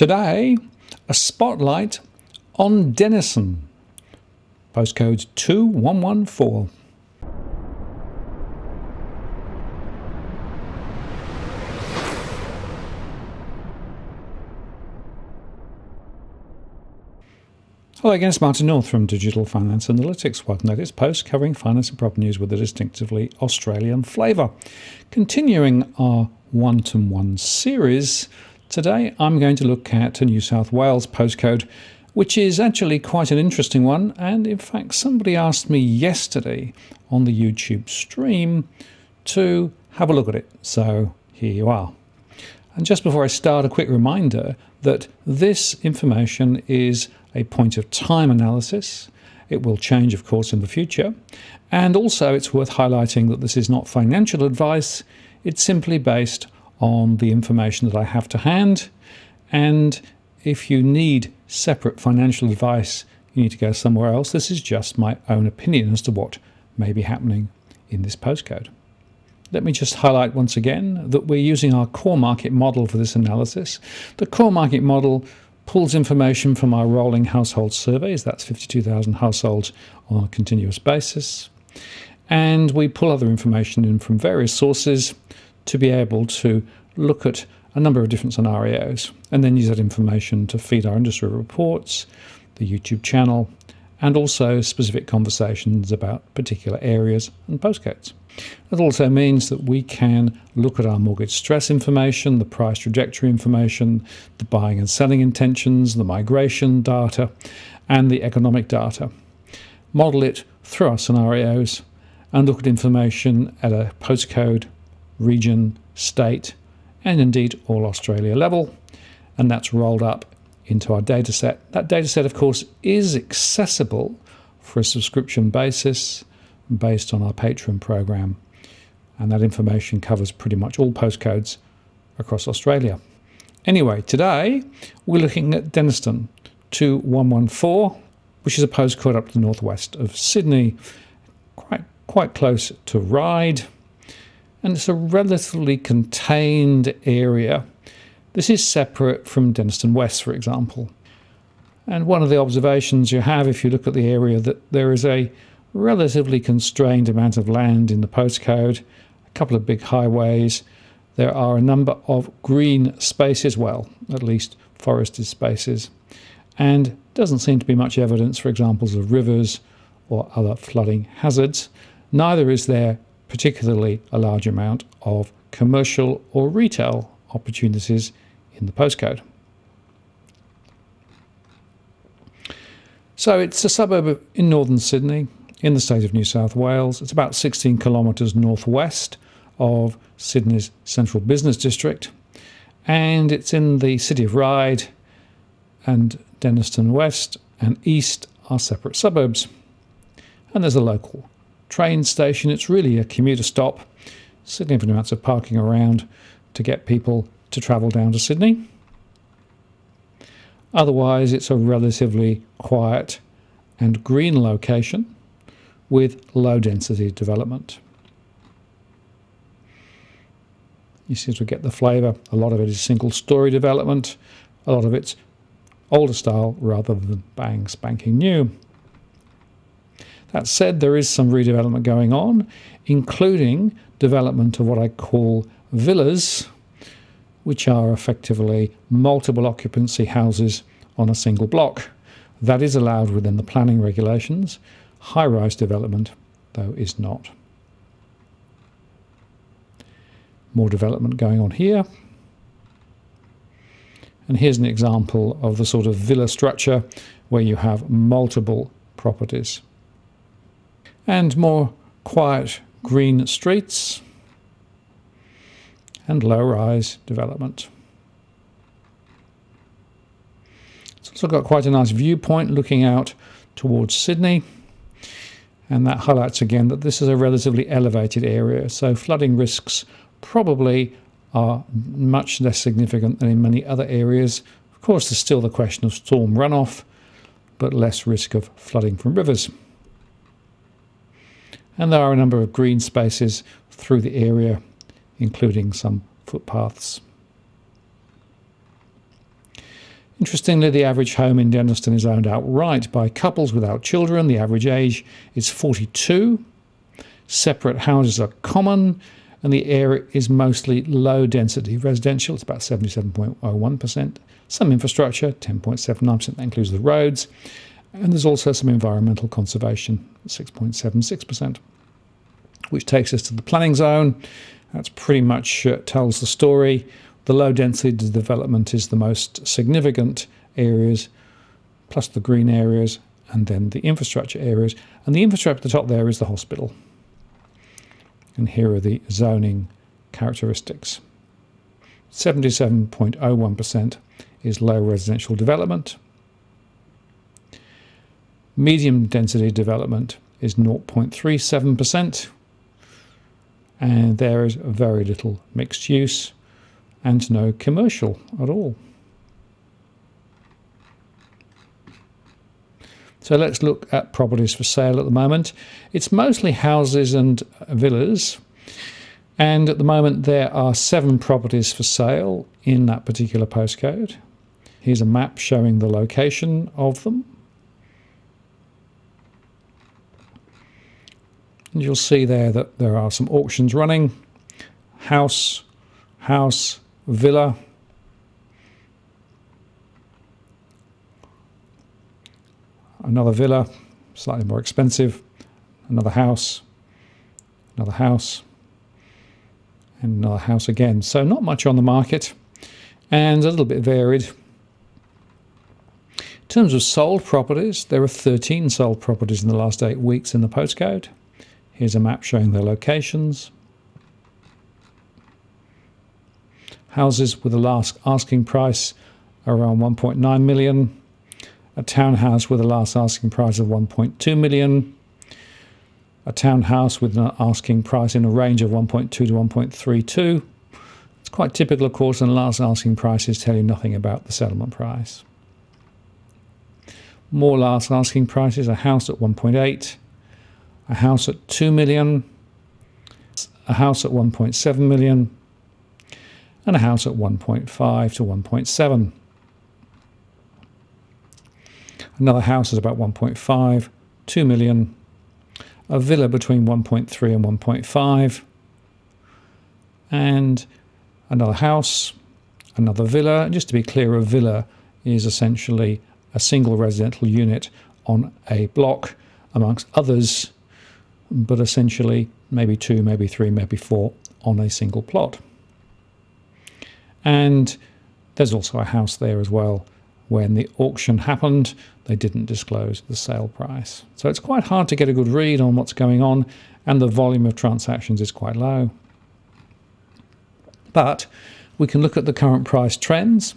Today, a spotlight on Denistone, postcode 2114. Hello again, it's Martin North from Digital Finance Analytics. Welcome to this post covering finance and property news with a distinctively Australian flavour. Continuing our one-to-one series, today I'm going to look at a New South Wales postcode, which is actually quite an interesting one. And in fact, somebody asked me yesterday on the YouTube stream to have a look at it. So here you are. And just before I start, a quick reminder that this information is a point of time analysis. It will change, of course, in the future. And also it's worth highlighting that this is not financial advice. It's simply based on the information that I have to hand. And if you need separate financial advice, you need to go somewhere else. This is just my own opinion as to what may be happening in this postcode. Let me just highlight once again that we're using our core market model for this analysis. The core market model pulls information from our rolling household surveys, that's 52,000 households on a continuous basis, and we pull other information in from various sources to be able to look at a number of different scenarios and then use that information to feed our industry reports, the YouTube channel, and also specific conversations about particular areas and postcodes. It also means that we can look at our mortgage stress information, the price trajectory information, the buying and selling intentions, the migration data, and the economic data. Model it through our scenarios and look at information at a postcode, region, state, and indeed all Australia level. And that's rolled up into our data set. That data set, of course, is accessible for a subscription basis based on our Patreon program, and that information covers pretty much all postcodes across Australia. Anyway, today we're looking at Denistone 2114, which is a postcode up to the northwest of Sydney, quite close to Ryde, and it's a relatively contained area. This is separate from Denistone West, for example. And one of the observations you have if you look at the area, that there is a relatively constrained amount of land in the postcode, a couple of big highways. There are a number of green spaces, well, at least forested spaces, and doesn't seem to be much evidence for examples of rivers or other flooding hazards. Neither is there particularly a large amount of commercial or retail opportunities in the postcode. So it's a suburb in northern Sydney, in the state of New South Wales. It's about 16 kilometres northwest of Sydney's central business district, and it's in the City of Ryde, and Denistone West and East are separate suburbs. And there's a local train station. It's really a commuter stop, significant amounts of parking around to get people to travel down to Sydney. Otherwise, it's a relatively quiet and green location with low density development. You seem to get the flavour. A lot of it is single story development. A lot of it's older style rather than bang spanking new. That said, there is some redevelopment going on, including development of what I call villas, which are effectively multiple occupancy houses on a single block. That is allowed within the planning regulations. High-rise development, though, is not. More development going on here. And here's an example of the sort of villa structure where you have multiple properties. And more quiet green streets and low-rise development. It's also got quite a nice viewpoint looking out towards Sydney. And that highlights again that this is a relatively elevated area, so flooding risks probably are much less significant than in many other areas. Of course, there's still the question of storm runoff, but less risk of flooding from rivers. And there are a number of green spaces through the area, including some footpaths. Interestingly, the average home in Denistone is owned outright by couples without children. The average age is 42. Separate houses are common, and the area is mostly low-density residential. It's about 77.01%. Some infrastructure, 10.79%. That includes the roads. And there's also some environmental conservation, 6.76%, which takes us to the planning zone. That's pretty much tells the story. The low-density development is the most significant areas, plus the green areas, and then the infrastructure areas. And the infrastructure at the top there is the hospital. And here are the zoning characteristics. 77.01% is low residential development. Medium density development is 0.37%. And there is very little mixed use and no commercial at all. So let's look at properties for sale at the moment. It's mostly houses and villas. And at the moment there are 7 properties for sale in that particular postcode. Here's a map showing the location of them. And you'll see there that there are some auctions running. House, villa. Another villa, slightly more expensive. Another house, and another house again. So not much on the market and a little bit varied. In terms of sold properties, there are 13 sold properties in the last 8 weeks in the postcode. Here's a map showing their locations. Houses with a last asking price around 1.9 million. A townhouse with a last asking price of 1.2 million. A townhouse with an asking price in a range of 1.2 to 1.32. It's quite typical, of course, and last asking prices tell you nothing about the settlement price. More last asking prices: a house at 1.8, a house at 2 million, a house at 1.7 million, and a house at 1.5 to 1.7. Another house is about 1.5, 2 million, a villa between 1.3 and 1.5, and another house, another villa. Just to be clear, a villa is essentially a single residential unit on a block amongst others, but essentially maybe 2, maybe 3, maybe 4 on a single plot. And there's also a house there as well. When the auction happened, they didn't disclose the sale price. So it's quite hard to get a good read on what's going on, and the volume of transactions is quite low. But we can look at the current price trends.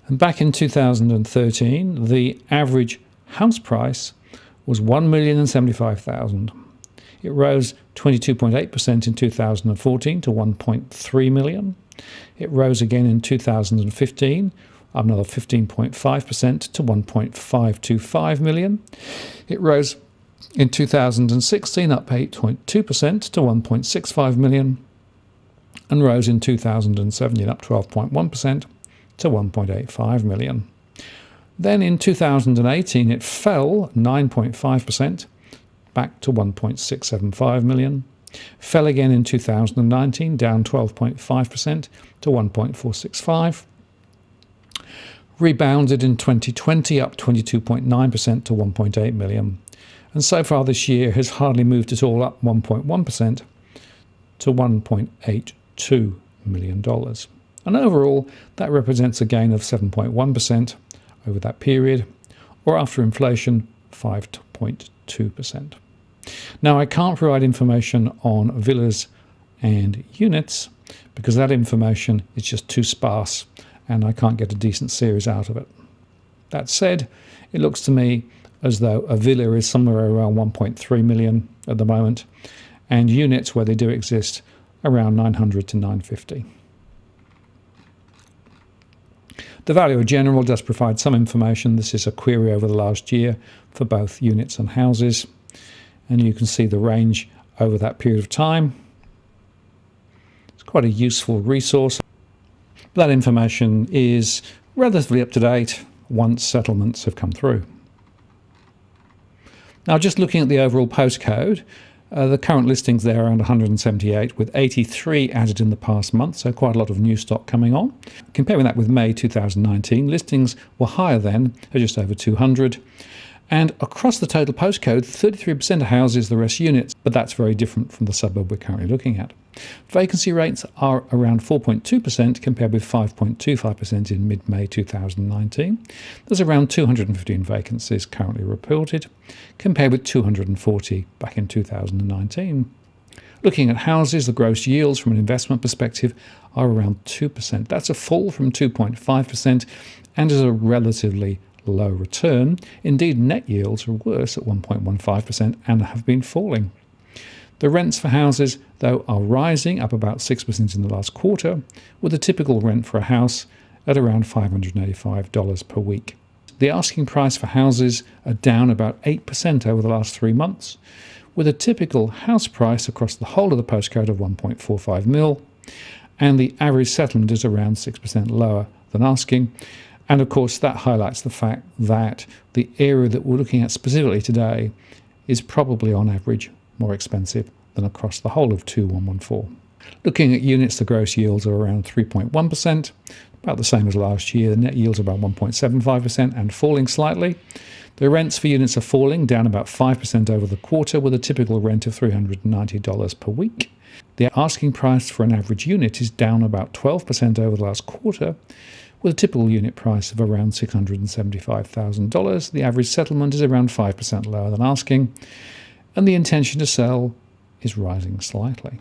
And back in 2013, the average house price was $1,075,000. It rose 22.8% in 2014 to 1.3 million. It rose again in 2015, up another 15.5% to 1.525 million. It rose in 2016, up 8.2% to 1.65 million, and rose in 2017, up 12.1% to 1.85 million. Then in 2018, it fell 9.5%, back to 1.675 million. Fell again in 2019, down 12.5% to 1.465. Rebounded in 2020, up 22.9% to 1.8 million. And so far this year has hardly moved at all, up 1.1% to $1.82 million. And overall, that represents a gain of 7.1% over that period, or after inflation, 5.2%. Now, I can't provide information on villas and units because that information is just too sparse and I can't get a decent series out of it. That said, it looks to me as though a villa is somewhere around 1.3 million at the moment, and units, where they do exist, around 900 to 950. The Valuer General does provide some information. This is a query over the last year for both units and houses, and you can see the range over that period of time. It's quite a useful resource. That information is relatively up to date once settlements have come through. Now, just looking at the overall postcode, the current listings there are around 178, with 83 added in the past month, so quite a lot of new stock coming on. Comparing that with May 2019, listings were higher then, at just over 200. And across the total postcode, 33% are houses, the rest units, but that's very different from the suburb we're currently looking at. Vacancy rates are around 4.2% compared with 5.25% in mid-May 2019. There's around 215 vacancies currently reported, compared with 240 back in 2019. Looking at houses, the gross yields from an investment perspective are around 2%. That's a fall from 2.5% and is a relatively low return. Indeed, net yields are worse at 1.15% and have been falling. The rents for houses, though, are rising, up about 6% in the last quarter, with a typical rent for a house at around $585 per week. The asking price for houses are down about 8% over the last 3 months, with a typical house price across the whole of the postcode of 1.45 mil, and the average settlement is around 6% lower than asking. And of course, that highlights the fact that the area that we're looking at specifically today is probably on average more expensive than across the whole of 2114. Looking at units, the gross yields are around 3.1%, about the same as last year. The net yields are about 1.75% and falling slightly. The rents for units are falling, down about 5% over the quarter, with a typical rent of $390 per week. The asking price for an average unit is down about 12% over the last quarter, with a typical unit price of around $675,000. The average settlement is around 5% lower than asking, and the intention to sell is rising slightly.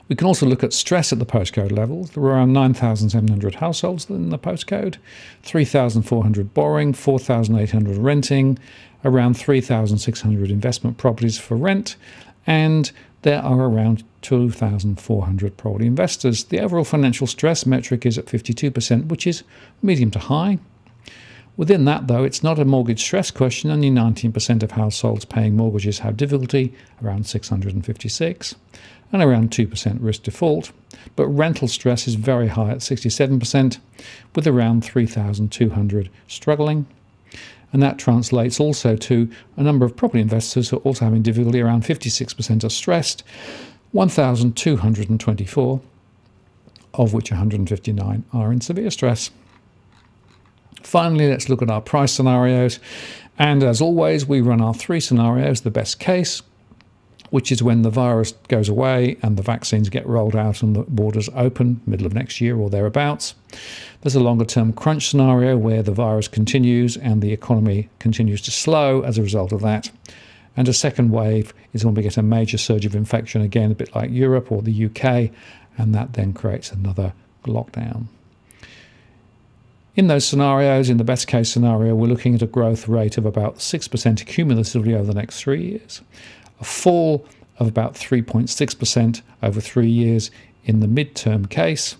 We can also look at stress at the postcode levels. There were around 9,700 households in the postcode, 3,400 borrowing, 4,800 renting, around 3,600 investment properties for rent, and there are around 2,400 property investors. The overall financial stress metric is at 52%, which is medium to high. Within that, though, it's not a mortgage stress question. Only 19% of households paying mortgages have difficulty, around 656, and around 2% risk default. But rental stress is very high at 67%, with around 3,200 struggling. And that translates also to a number of property investors who are also having difficulty. Around 56% are stressed, 1,224, of which 159 are in severe stress. Finally, let's look at our price scenarios. And as always, we run our 3 scenarios. The best case, which is when the virus goes away and the vaccines get rolled out and the borders open, middle of next year or thereabouts. There's a longer-term crunch scenario where the virus continues and the economy continues to slow as a result of that. And a second wave is when we get a major surge of infection, again, a bit like Europe or the UK, and that then creates another lockdown. In those scenarios, in the best case scenario, we're looking at a growth rate of about 6% cumulatively over the next 3 years, a fall of about 3.6% over 3 years in the midterm case,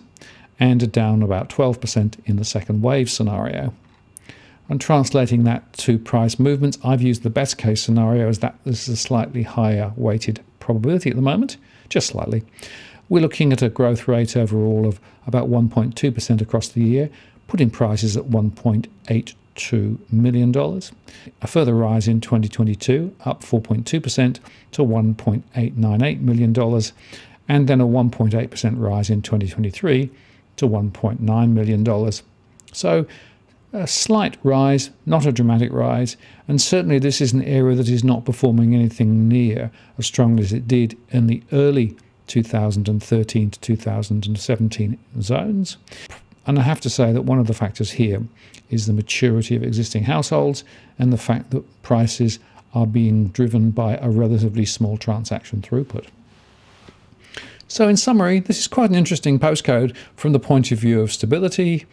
and a down about 12% in the second wave scenario. And translating that to price movements, I've used the best case scenario as that this is a slightly higher weighted probability at the moment, just slightly. We're looking at a growth rate overall of about 1.2% across the year, putting prices at $1.82 million. A further rise in 2022, up 4.2% to $1.898 million, and then a 1.8% rise in 2023 to $1.9 million. So a slight rise, not a dramatic rise, and certainly this is an area that is not performing anything near as strongly as it did in the early 2013 to 2017 zones. And I have to say that one of the factors here is the maturity of existing households and the fact that prices are being driven by a relatively small transaction throughput. So in summary, this is quite an interesting postcode from the point of view of stability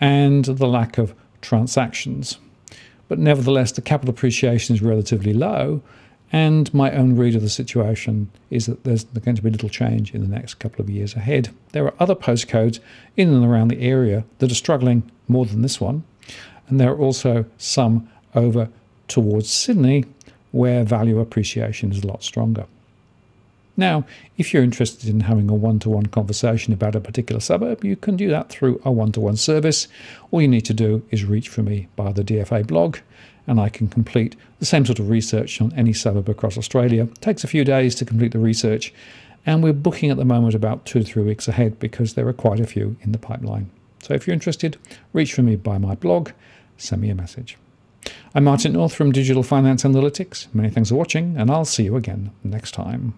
and the lack of transactions. But nevertheless, the capital appreciation is relatively low, and my own read of the situation is that there's going to be little change in the next couple of years ahead. There are other postcodes in and around the area that are struggling more than this one, and there are also some over towards Sydney where value appreciation is a lot stronger. Now, if you're interested in having a one-to-one conversation about a particular suburb, you can do that through a one-to-one service. All you need to do is reach for me via the DFA blog, and I can complete the same sort of research on any suburb across Australia. It takes a few days to complete the research, and we're booking at the moment about 2 to 3 weeks ahead because there are quite a few in the pipeline. So if you're interested, reach for me by my blog, send me a message. I'm Martin North from Digital Finance Analytics. Many thanks for watching, and I'll see you again next time.